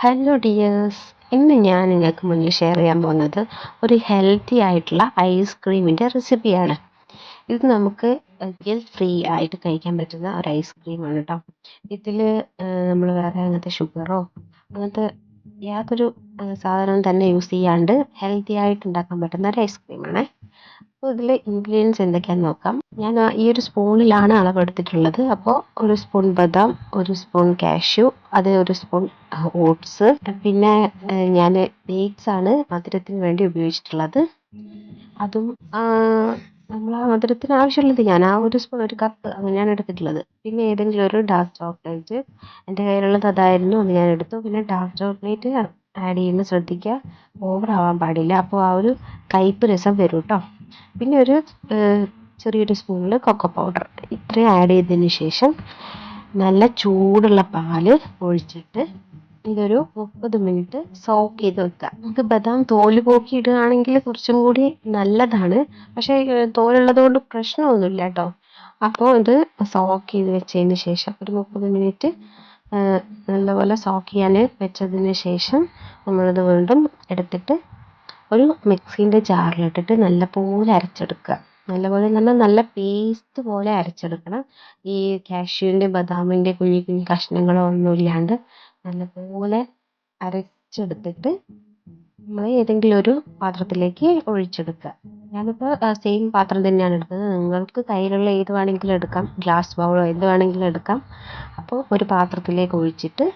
Hello dears, ഇന്ന് ഞാൻ നിങ്ങൾക്ക് മുന്നിൽ ഷെയർ ചെയ്യാൻ പോകുന്നത് ഒരു ഹെൽത്തി ആയിട്ടുള്ള ഐസ്ക്രീമിൻ്റെ റെസിപ്പിയാണ്. ഇത് നമുക്ക് ഫ്രീ ആയിട്ട് കഴിക്കാൻ പറ്റുന്ന ഒരു ഐസ്ക്രീമാണ് കേട്ടോ. ഇതിൽ നമ്മൾ വേറെ അങ്ങനത്തെ ഷുഗറോ അങ്ങനത്തെ യാതൊരു സാധനവും തന്നെ യൂസ് ചെയ്യാണ്ട് ഹെൽത്തി ആയിട്ട് ഉണ്ടാക്കാൻ പറ്റുന്ന ഒരു ഐസ്ക്രീമാണ്. അപ്പോൾ ഇതിൽ ഇൻഗ്രീഡിയൻസ് എന്തൊക്കെയാണെന്ന് നോക്കാം. ഞാൻ ഈ ഒരു സ്പൂണിലാണ് അളവെടുത്തിട്ടുള്ളത്. അപ്പോൾ ഒരു സ്പൂൺ ബദാം, ഒരു സ്പൂൺ കാഷ്യൂ, അത് ഒരു സ്പൂൺ ഓട്സ്, പിന്നെ ഞാൻ ഡേറ്റ്സ് ആണ് മധുരത്തിന് വേണ്ടി ഉപയോഗിച്ചിട്ടുള്ളത്. അതും നമ്മൾ ആ മധുരത്തിന് ആവശ്യമുള്ളത് ഞാൻ ആ ഒരു സ്പൂൺ, ഒരു കപ്പ് അങ്ങനെയാണ് എടുത്തിട്ടുള്ളത്. പിന്നെ ഏതെങ്കിലും ഒരു ഡാർക്ക് ചോക്ലേറ്റ് എൻ്റെ കയ്യിലുള്ളത് അതായിരുന്നു, അത് ഞാൻ എടുത്തു. പിന്നെ ഡാർക്ക് ചോക്ലേറ്റ് ആഡ് ചെയ്യുന്നത് ശ്രദ്ധിക്കുക, ഓവർ ആവാൻ പാടില്ല, അപ്പോൾ ആ ഒരു കയ്പ്പ് രസം വരും കേട്ടോ. പിന്നെ ഒരു ചെറിയൊരു സ്പൂണിൽ കൊക്കോ പൗഡർ, ഇത്രയും ആഡ് ചെയ്തതിന് ശേഷം നല്ല ചൂടുള്ള പാല് ഒഴിച്ചിട്ട് ഇതൊരു 30 മിനിറ്റ് സോക്ക് ചെയ്ത് വെക്കുക. നമുക്ക് ബദാം തോല് പോക്കി ഇടുകയാണെങ്കിൽ കുറച്ചും കൂടി നല്ലതാണ്, പക്ഷേ തോലുള്ളത് കൊണ്ട് പ്രശ്നമൊന്നുമില്ല കേട്ടോ. അപ്പോൾ ഇത് സോക്ക് ചെയ്ത് വെച്ചതിന് ശേഷം ഒരു 30 മിനിറ്റ് നല്ലപോലെ സോക്ക് ചെയ്യാൻ വെച്ചതിന് ശേഷം നമ്മളിത് വീണ്ടും എടുത്തിട്ട് ഒരു മിക്സീൻ്റെ ജാറിലിട്ടിട്ട് നല്ലപോലെ അരച്ചെടുക്കുക. നല്ലപോലെ എന്ന് പറഞ്ഞാൽ നല്ല പേസ്റ്റ് പോലെ അരച്ചെടുക്കണം. ഈ കാഷ്യൂവിൻ്റെ ബദാമിൻ്റെ കുഞ്ഞു കുഞ്ഞു കഷ്ണങ്ങളോ ഒന്നും ഇല്ലാണ്ട് നല്ലപോലെ അരച്ചെടുത്തിട്ട് നമ്മൾ ഏതെങ്കിലും ഒരു പാത്രത്തിലേക്ക് ഒഴിച്ചെടുക്കുക. ഞാനിപ്പോൾ സെയിം പാത്രം തന്നെയാണ് എടുത്തത്. നിങ്ങൾക്ക് കയ്യിലുള്ള ഏത് വേണമെങ്കിലും എടുക്കാം, ഗ്ലാസ് ബൗളോ എന്ത് വേണമെങ്കിലും എടുക്കാം. അപ്പോൾ ഒരു പാത്രത്തിലേക്ക് ഒഴിച്ചിട്ട്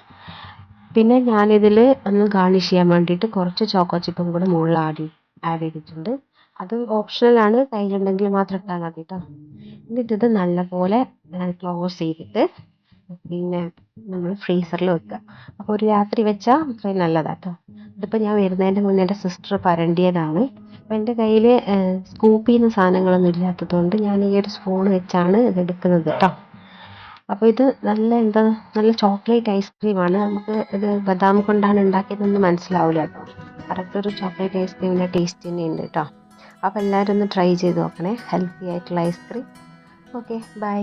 പിന്നെ ഞാനിതിൽ ഒന്ന് ഗാർണിഷ് ചെയ്യാൻ വേണ്ടിയിട്ട് കുറച്ച് ചോക്കോ ചിപ്പും കൂടെ മുകളിൽ ആഡ് ചെയ്തിട്ടുണ്ട്. അത് ഓപ്ഷണലാണ്, കയ്യിലുണ്ടെങ്കിൽ മാത്രം ഇട്ടാൽ മതി കേട്ടോ. എന്നിട്ട് ഇത് നല്ലപോലെ ക്ലോസ് ചെയ്തിട്ട് പിന്നെ നമ്മൾ ഫ്രീസറിൽ വെക്കുക. അപ്പോൾ ഒരു രാത്രി വെച്ചാൽ അത്രയും നല്ലതാണ് കേട്ടോ. ഇതിപ്പോൾ ഞാൻ വരുന്നതിൻ്റെ മുന്നേ എൻ്റെ സിസ്റ്റർ പരണ്ടിയതാണ്. അപ്പോൾ എൻ്റെ കയ്യിൽ സ്കൂപ്പ് ചെയ്യുന്ന സാധനങ്ങളൊന്നും ഇല്ലാത്തതുകൊണ്ട് ഞാൻ ഈ ഒരു സ്പൂൺ വെച്ചാണ് ഇത് എടുക്കുന്നത് കേട്ടോ. അപ്പോൾ ഇത് നല്ല ചോക്ലേറ്റ് ഐസ്ക്രീമാണ്. നമുക്ക് ഇത് ബദാം കൊണ്ടാണ് ഉണ്ടാക്കിയതെന്ന് മനസ്സിലാവില്ല കേട്ടോ. കറക്റ്റ് ഒരു ചോക്ലേറ്റ് ഐസ്ക്രീമിൻ്റെ ടേസ്റ്റ് തന്നെയുണ്ട് കേട്ടോ. അപ്പോൾ എല്ലാവരും ഒന്ന് ട്രൈ ചെയ്ത് നോക്കണേ, ഹെൽത്തി ആയിട്ടുള്ള ഐസ്ക്രീം. Okay, by.